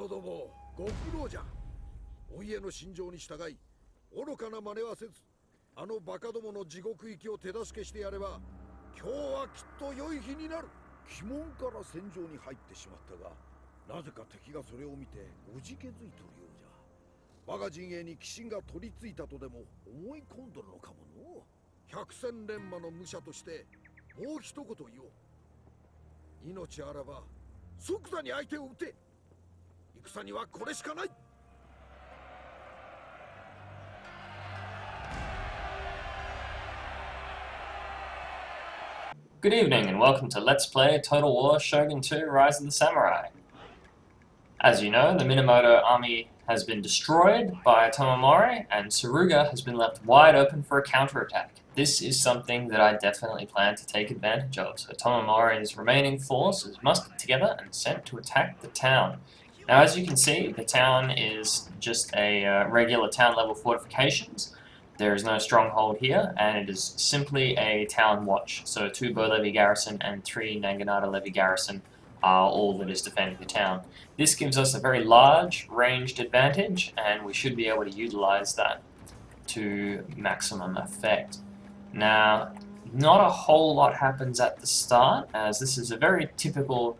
人ども、ご苦労じゃ。お家の心情に従い、愚かな真似はせず、あのバカどもの地獄行きを手助けしてやれば、今日はきっと良い日になる。鬼門から戦場に入ってしまったが、なぜか敵がそれを見ておじけづいとるようじゃ。我が陣営に鬼神が取り付いたとでも思い込んどるのかもの。百戦錬磨の武者としてもう一言言おう。命あらば即座に相手を撃て。戦にはこれしかない。Good evening and welcome to Let's Play Total War Shogun 2 Rise of the Samurai. As you know, the Minamoto army has been destroyed by Tomomori and Suruga has been left wide open for a counterattack. This is something that I definitely plan to take advantage of, so Tomomori's remaining force is mustered together and sent to attack the town. Now as you can see, the town is just a regular town level fortifications. There is no stronghold here, and it is simply a town watch. So 2 Bo Levy garrison and 3 Nanganada Levy garrison are all that is defending the town. This gives us a very large ranged advantage, and we should be able to utilize that to maximum effect. Now, not a whole lot happens at the start, as this is a very typical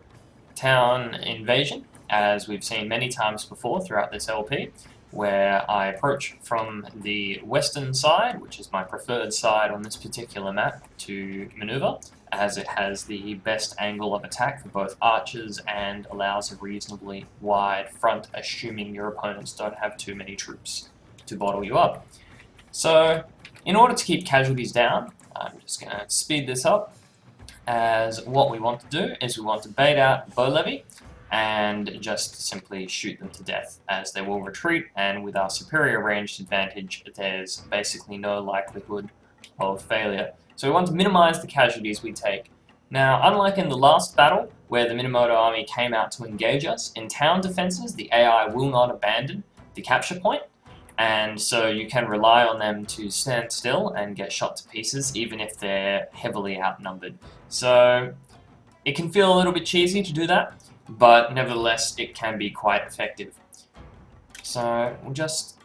town invasion, as we've seen many times before throughout this LP, where I approach from the western side, which is my preferred side on this particular map, to maneuver, as it has the best angle of attack for both archers and allows a reasonably wide front, assuming your opponents don't have too many troops to bottle you up. So, in order to keep casualties down, I'm just going to speed this up, as what we want to do is we want to bait out Bo Levy, and just simply shoot them to death, as they will retreat, and with our superior ranged advantage there's basically no likelihood of failure. So we want to minimize the casualties we take. Now, unlike in the last battle, where the Minamoto army came out to engage us, in town defenses the AI will not abandon the capture point, and so you can rely on them to stand still and get shot to pieces, even if they're heavily outnumbered. So it can feel a little bit cheesy to do that, but nevertheless it can be quite effective. So we'll just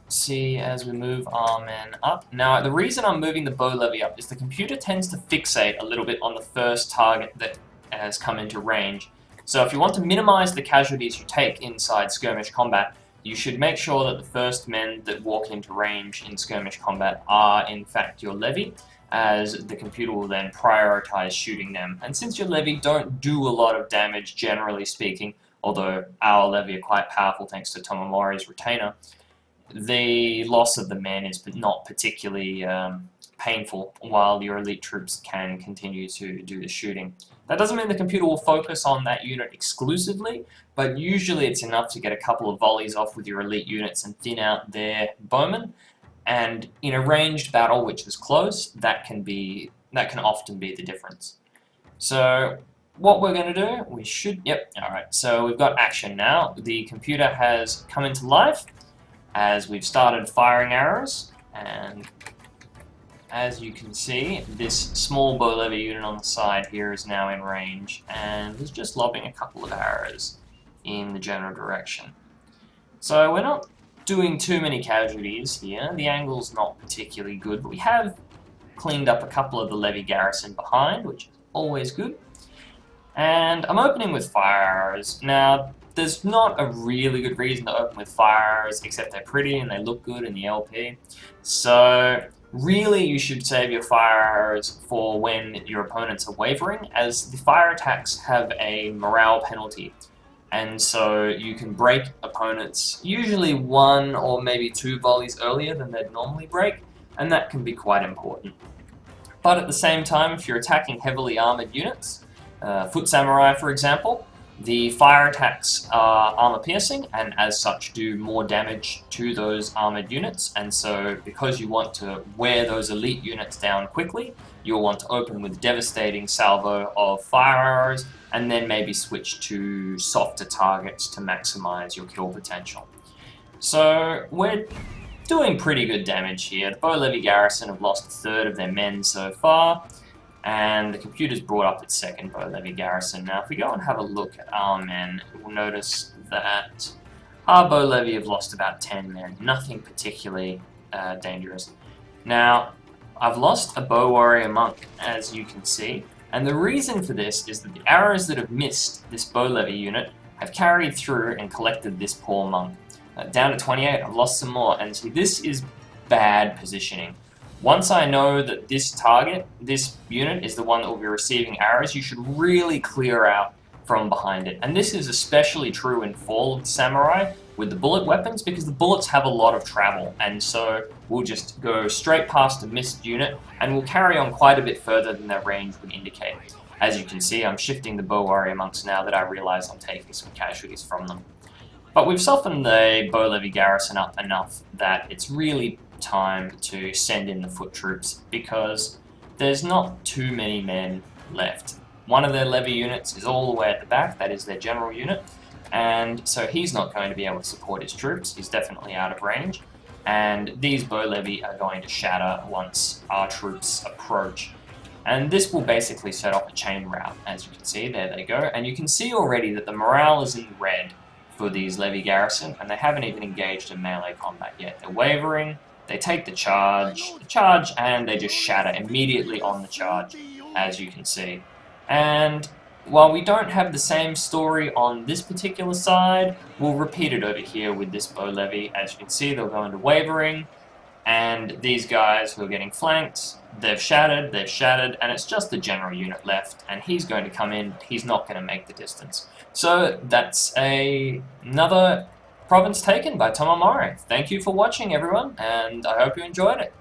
see as we move our men up. Now the reason I'm moving the Bo Levy up is the computer tends to fixate a little bit on the first target that has come into range. So if you want to minimize the casualties you take inside skirmish combat, you should make sure that the first men that walk into range in skirmish combat are in fact your levy, as the computer will then prioritize shooting them. And since your levy don't do a lot of damage, generally speaking, although our levy are quite powerful thanks to Tomomori's retainer, the loss of the men is not particularly painful, while your elite troops can continue to do the shooting. That doesn't mean the computer will focus on that unit exclusively, but usually it's enough to get a couple of volleys off with your elite units and thin out their bowmen. And in a ranged battle which is close, that can often be the difference. So what we're going to do, we should, alright, so we've got action now. The computer has come into life as we've started firing arrows, and as you can see, this small Bo Levy unit on the side here is now in range and is just lobbing a couple of arrows in the general direction. So we're not doing too many casualties here. The angle's not particularly good, but we have cleaned up a couple of the levy garrison behind, which is always good. And I'm opening with fire arrows. Now, there's not a really good reason to open with fire arrows, except they're pretty and they look good in the LP. So really you should save your fire arrows for when your opponents are wavering, as the fire attacks have a morale penalty. And so you can break opponents usually 1 or maybe 2 volleys earlier than they'd normally break, and that can be quite important. But at the same time, if you're attacking heavily armoured units, foot samurai for example, the fire attacks are armour piercing and as such do more damage to those armoured units, and so because you want to wear those elite units down quickly, you'll want to open with devastating salvo of fire arrows and then maybe switch to softer targets to maximize your kill potential. So we're doing pretty good damage here. The Bo Levy garrison have lost a third of their men so far, and the computer's brought up its second bow levy garrison. Now, if we go and have a look at our men, we'll notice that our bow levy have lost about 10 men, nothing particularly dangerous. Now, I've lost a bow warrior monk, as you can see, and the reason for this is that the arrows that have missed this bow levy unit have carried through and collected this poor monk. Down to 28, I've lost some more, and see, this is bad positioning. Once I know that this target, this unit, is the one that will be receiving arrows, you should really clear out from behind it. And this is especially true in Fall of the Samurai with the bullet weapons, because the bullets have a lot of travel, and so we'll just go straight past a missed unit, and we'll carry on quite a bit further than their range would indicate. As you can see, I'm shifting the bow warrior monks now that I realise I'm taking some casualties from them. But we've softened the bow levy garrison up enough that it's really time to send in the foot troops, because there's not too many men left. One of their levy units is all the way at the back, that is their general unit, and so he's not going to be able to support his troops, he's definitely out of range, and these bow levy are going to shatter once our troops approach. And this will basically set off a chain rout, as you can see, there they go, and you can see already that the morale is in red for these levy garrison, and they haven't even engaged in melee combat yet. They're wavering, they take the charge, and they just shatter immediately on the charge, as you can see. And while we don't have the same story on this particular side, we'll repeat it over here with this bow levy. As you can see, they'll go into wavering, and these guys who are getting flanked, they've shattered, and it's just the general unit left, and he's going to come in, he's not going to make the distance. So that's another province taken by Tomomori. Thank you for watching, everyone, and I hope you enjoyed it.